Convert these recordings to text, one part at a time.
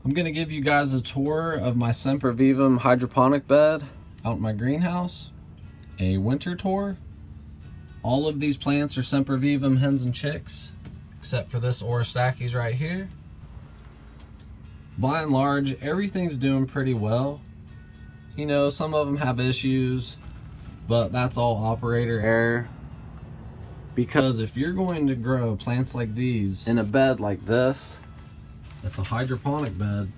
I'm gonna give you guys a tour of my Sempervivum hydroponic bed out in my greenhouse. A winter tour. All of these plants are Sempervivum hens and chicks, except for this Orostachys right here. By and large, everything's doing pretty well. You know, some of them have issues, but that's all operator error. Because if you're going to grow plants like these in a bed like this, it's a hydroponic bed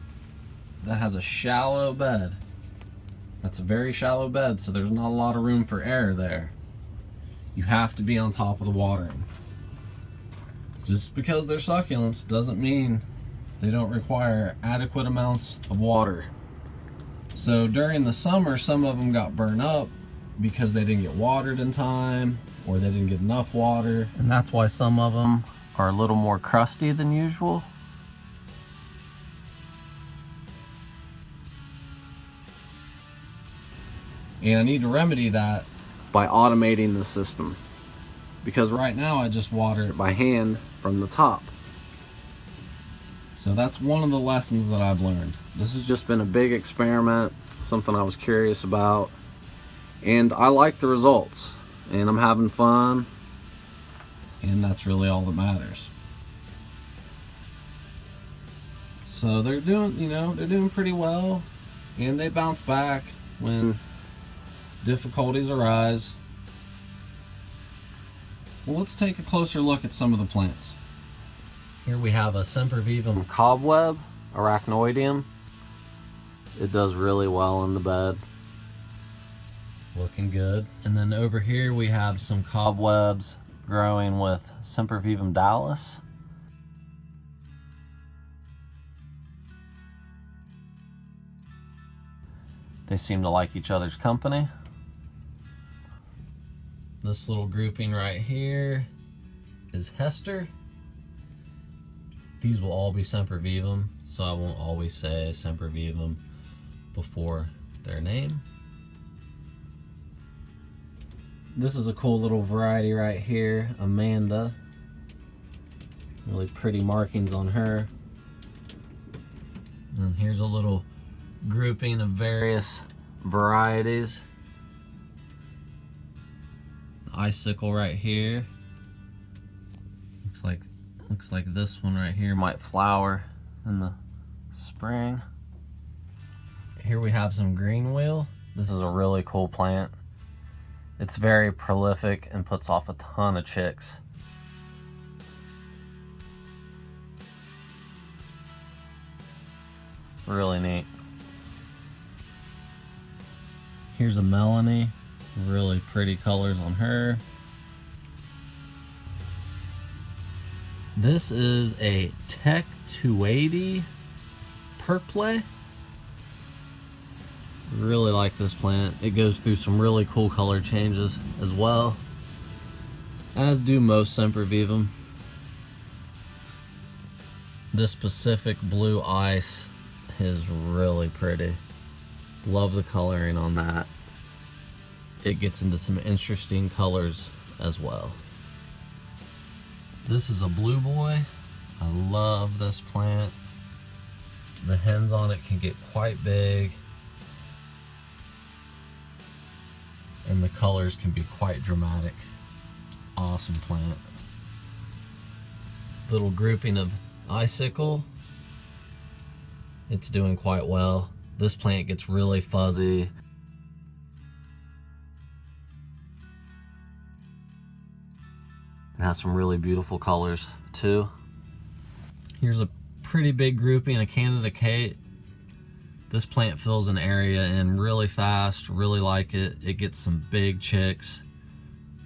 that has a shallow bed. That's a very shallow bed, so there's not a lot of room for error there. You have to be on top of the watering. Just because they're succulents doesn't mean they don't require adequate amounts of water. So during the summer, some of them got burned up because they didn't get watered in time, or they didn't get enough water. And that's why some of them are a little more crusty than usual. And I need to remedy that by automating the system. Because right now I just water it by hand from the top. So that's one of the lessons that I've learned. This has just been a big experiment, something I was curious about. And I like the results. And I'm having fun. And that's really all that matters. So they're doing, they're doing pretty well. And they bounce back when difficulties arise. Well, let's take a closer look at some of the plants. Here we have a Sempervivum cobweb, arachnoideum. It does really well in the bed. Looking good. And then over here we have some cobwebs growing with Sempervivum Dallas. They seem to like each other's company. This little grouping right here is Hester. These will all be Sempervivum, so I won't always say Sempervivum before their name. This is a cool little variety right here, Amanda. Really pretty markings on her. And here's a little grouping of various varieties. Icicle right here. Looks like this one right here might flower in the spring. Here we have some green wheel. This is a really cool plant. It's very prolific and puts off a ton of chicks. Really neat. Here's a Melanie. Really pretty colors on her. This is a Tech 280 Purple. Really like this plant. It goes through some really cool color changes as well, as do most Sempervivum. This Pacific Blue Ice is really pretty. Love the coloring on that. It gets into some interesting colors as well. This is a Blue Boy. I love this plant. The hens on it can get quite big, and the colors can be quite dramatic. Awesome plant. Little grouping of Icicle. It's doing quite well. This plant gets really fuzzy. It has some really beautiful colors too. Here's a pretty big grouping of Canada Kate. This plant fills an area in really fast, really like it. It gets some big chicks.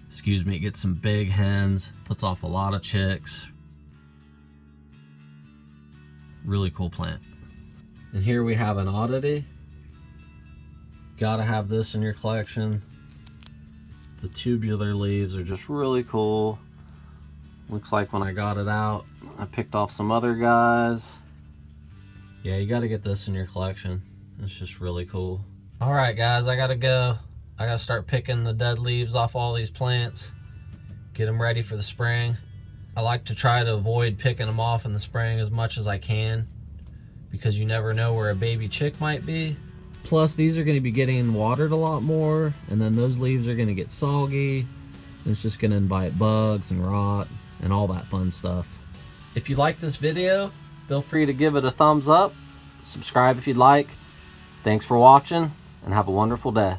It gets some big hens, puts off a lot of chicks. Really cool plant. And here we have an oddity. Gotta have this in your collection. The tubular leaves are just really cool. Looks like when I got it out, I picked off some other guys. Yeah, you gotta get this in your collection. It's just really cool. All right, guys, I gotta go. I gotta start picking the dead leaves off all these plants, get them ready for the spring. I like to try to avoid picking them off in the spring as much as I can, because you never know where a baby chick might be. Plus, these are going to be getting watered a lot more, and then those leaves are going to get soggy, and it's just going to invite bugs and rot and all that fun stuff. If you like this video, feel free to give it a thumbs up, subscribe if you'd like. Thanks for watching, and have a wonderful day.